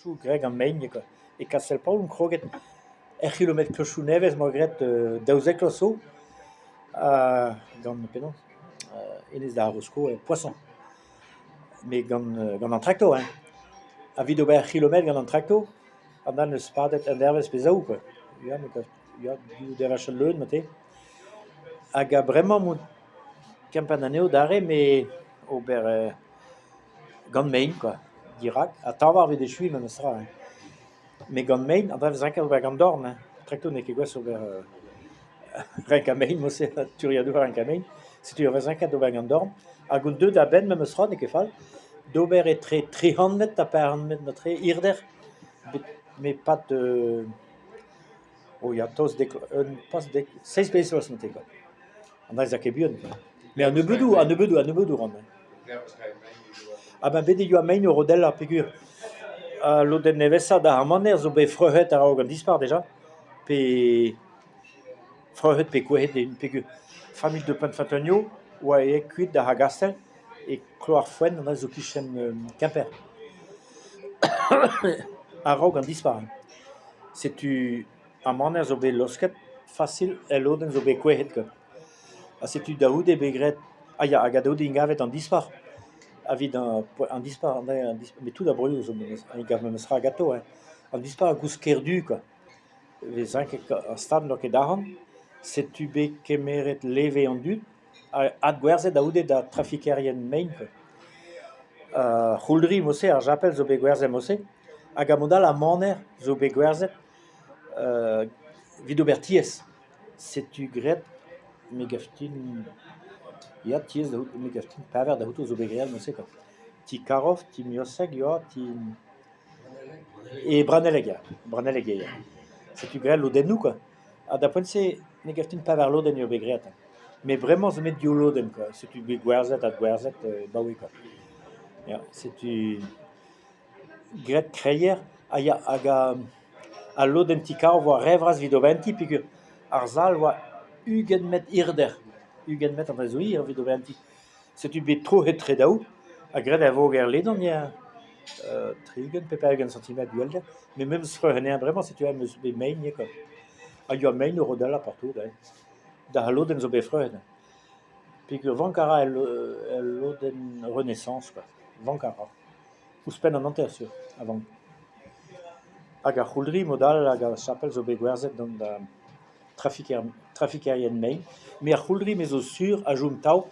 chou greg an main quoi. Et Castel Paul un kroget kilometr klochou nevez magret daouzek loso gant penon enez da Roscoe poisson. Mais gant an tracto hein. A vid ober kilometr gant an tracto an dan eus padet an dervez pe zaou quoi. Ya du dervez leun mate. Hag a bremañ mout kempenn aneo dare mais ober gant main quoi. Dirak a tavar vet echuiñ memes tra hein. Mais gant main an drev zinket ober gant dorn hein. Tracto ne ket gwez ober renk a main mose turiadour renk a main. Setu ur zinket ober gant dorn. Hag un deud a ben memes tra ne ket fall. D'ober etre 300 met ta 400 met notre irder. Mais pas de... Oh, ya tos de... pas de... 6 pesos met quoi. An da zake bion quoi. Mais an nebeudou ran. Ah ben bede yo a main o rodel ar pegur. Loden nevesa da ar maner zo be freuhet a raog an dispar deja. Pe freuhet pe kouhet un pegur. Famille de Penfatonio oa e kuit da ha gastel e kloar foen an da zo kichem Quimper. A raog an dispar. Setu a maner zo be losket facil e loden zo be kouhet quoi. A setu daoude begret a ya hag a daoude ingavet an dispar. A vid an dispar, mais tout da brioù zo memes, an gav memes ra gato hein. An dispar a gous kerdu quoi. Ve zinket an stad n'oa ket daran, setu bet kemeret leve an dud, ad gwerzhet daoude da trafikerien main quoi. C'houldri mose ar japel zo bet gwerzhet mose, hag a modal a maner zo bet gwerzhet vid ober tiez. Setu gret me gaftin... Ya tiez da me gaftin paver da outo zo bet greal mose quoi. Ti karov, ti mioseg, ya, ti... E Braneleg ya. Setu greal loden nou quoi. A da poent-se ne gaftin paver loden yo bet great. Mais vraiment zo met dio loden quoi. Setu bet gwerzhet ad gwerzhet baoui quoi. Ya, setu gret kreier hag a loden ti karov oa revras vid obenti peogwir ar zal oa ugent met irder. Ugent met an da zo ir vid obenti. Setu bet tro het tre daou, a gret a voger ledon ya 30 pe 40 cm duelder, mais même freuhenner vraiment setu am eus bet main quoi. A yo a main o rodella partout da loden zo bet freuhen. Peogwir vankara el loden renaissance quoi. Vankara. Ouzhpenn an anter sur avant. Hag ar c'houldri modal hag a chapel zo bet gwerzhet d'an da trafikerien main. Mais ar c'houldri me zo sur a joum tao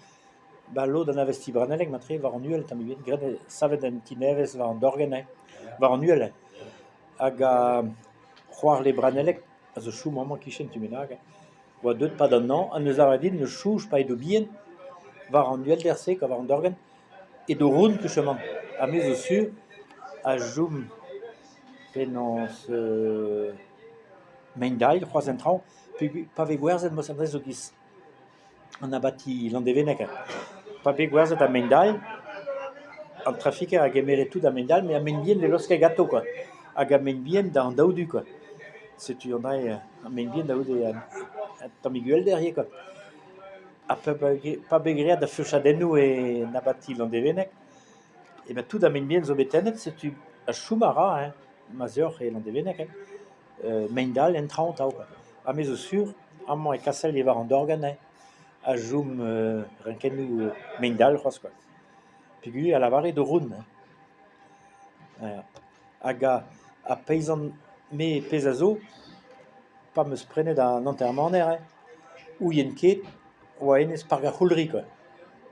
ba lod an avesti Braneleg matre war an uel tamiguen gret savet en ti nevez war an dorgen war an uel hag a c'hoar Braneleg a zo chou maman kichen tu menag oa deut pad an an eus aradin ne chouj pa edo bien war an uel derse war an dorgen et do roun kucheman a me zo sur a joum penans main-dal c'hoazen traoù pa ve gwerzhet mos an zo giz an abati landeveneg pa be gwerzhet a main-dal an trafiker a gemeret tout a main-dal mais a main bien le loske gato quoi. Hag a main bien da an daoudu quoi. Setu an a main bien daoude a tamiguel derrière quoi. A pa begreat da feuchadennou e nabati landeveneg et ben tout a main bien zo betennet setu a choumara hein mazur e landeveneg main-dal en traoù tao quoi. A me zo sur amañ e kasel ye war an dorgen a joum renkennou main-dal c'hoaz quoi. Peogwir a lavare de roun. Hag a peizan me pez a zo pa meus prenet an antermaner ou yen ket oa enez parg ar c'houldri quoi.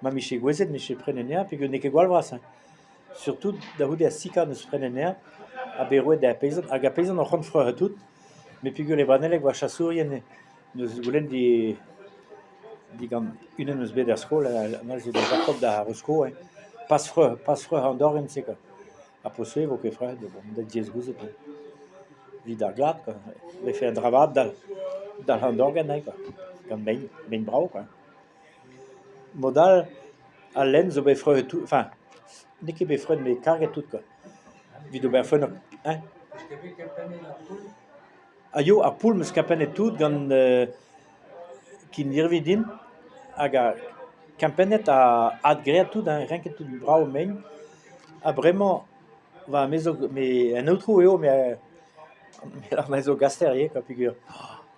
Ma miche gwezet miche prenet ner peogwir ne ket gwall vras. Surtout daoude a sika neus prenet ner a berouet da peizan hag a peizan ar c'hant freur tout mais peogwir le Braneleg oa chasourien neus goulenn digant unan eus bet er skol an zo da Jacob da Roscoe pas freur an dorgen se quoi. A posue vo ket freur da diez gouzet vid ar glad quoi. Ve fe un dravad dal an dorgen quoi. Gant main brao quoi. Modal a lenn zo bet freur tout, enfin ne ket bet freur mais karget tout quoi. Vid ober feunoc'h hein. A yo ar poul meus kempennet tout gant kin irvi din hag a kempennet a ad great tout renket tout brao main a bremañ va mais un autre eo, mais là, on a zo gasterie, quoi, figure.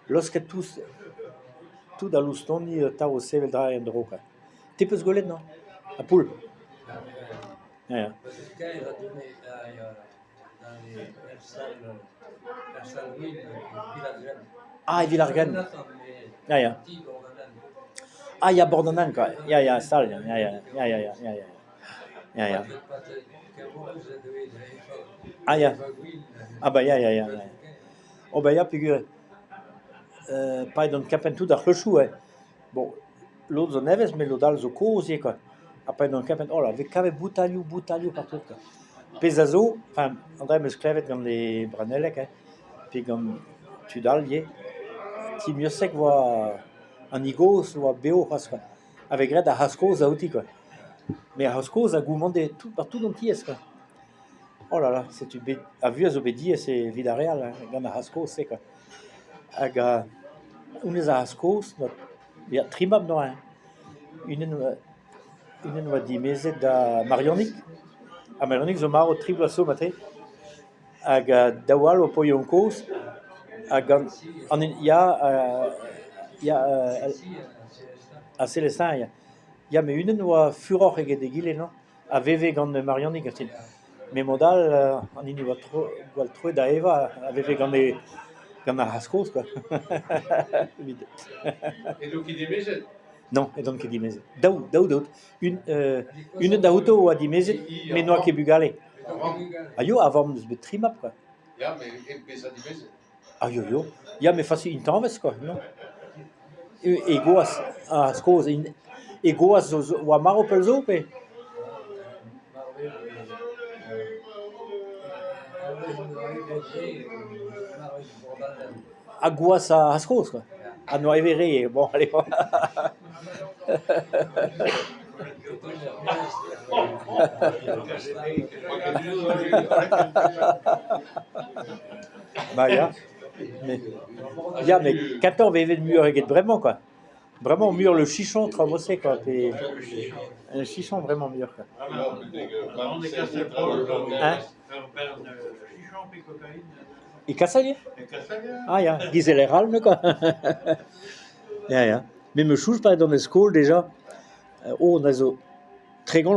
Lorsque tout dans l'Oustoni, t'as aussi le drap en droit, quoi. T'es peu sgolet, non? À poule. Ja. Parce que quand il a donné dans les Ersal Will, Villargen. Ah, Villargen. Nathan, Ja, ja. petit Bordanan. Ah, ja, Bordanan, quoi. Ja, stal, ja. Ah, ja. Ah, bah, ja. Oh, bah, ja, figure. Pas dans Capentou da Chechou, hein. Bon, l'autre zo neves, mais l'autre zo cosy, quoi. Après, dans Capentou, oh là, avec cave boutalio partout, quoi. Pesazo, enfin, André me sklevet gant les branellek, hein. Puis gant Tudal, lié. Ti mieux sec voit en igos ou à Béo, quoi. Avec red à Hascos à outil, quoi. Mais à Hascos a gourmandé tout partout dans Ties, quoi. Oh là là, c'est une à vue à Zobédi, c'est Vidareal, hein. Gant à Hascos, c'est quoi. Aga, unes a Hascos, il y a trimab no, hein. Une va dimezet da Marionik. A Marionik zo maro triple asso mate. Hag dawal o poionkos. Hag il y a à Célestin, il y a mais une va furor ege de gile, non? A veve gant Marionik. Mais modal, on y va trop da Eva, a veve gant a Hascos, quoi. Et donc il démezet. Non, et donc dimezet. Daout. Une dauto a dimezet, mais noa ke bugale. Ayo, avant de se mettre trimap, quoi. Ja, mais il pesa démezet. Ayo. Ja, mais facile, une temps, quoi, non? Et goas, à Hascos, et goas, ou à maro pelzo, pe? A goas à Hascos, quoi. A noa everé, bon, allez. Bah, mais 14 vevet de mur et vraiment, quoi. Vraiment mur le chichon tramossé, quoi. Et un chichon vraiment mur, quoi. On est cassé proche, Hein? chichon puis cocaïne. Et Cassagne? Cassagne. Ah, ja, Giseleralme, quoi. Ja. Mais me chouche pas dans les schools déjà. Oh, on a zo très grand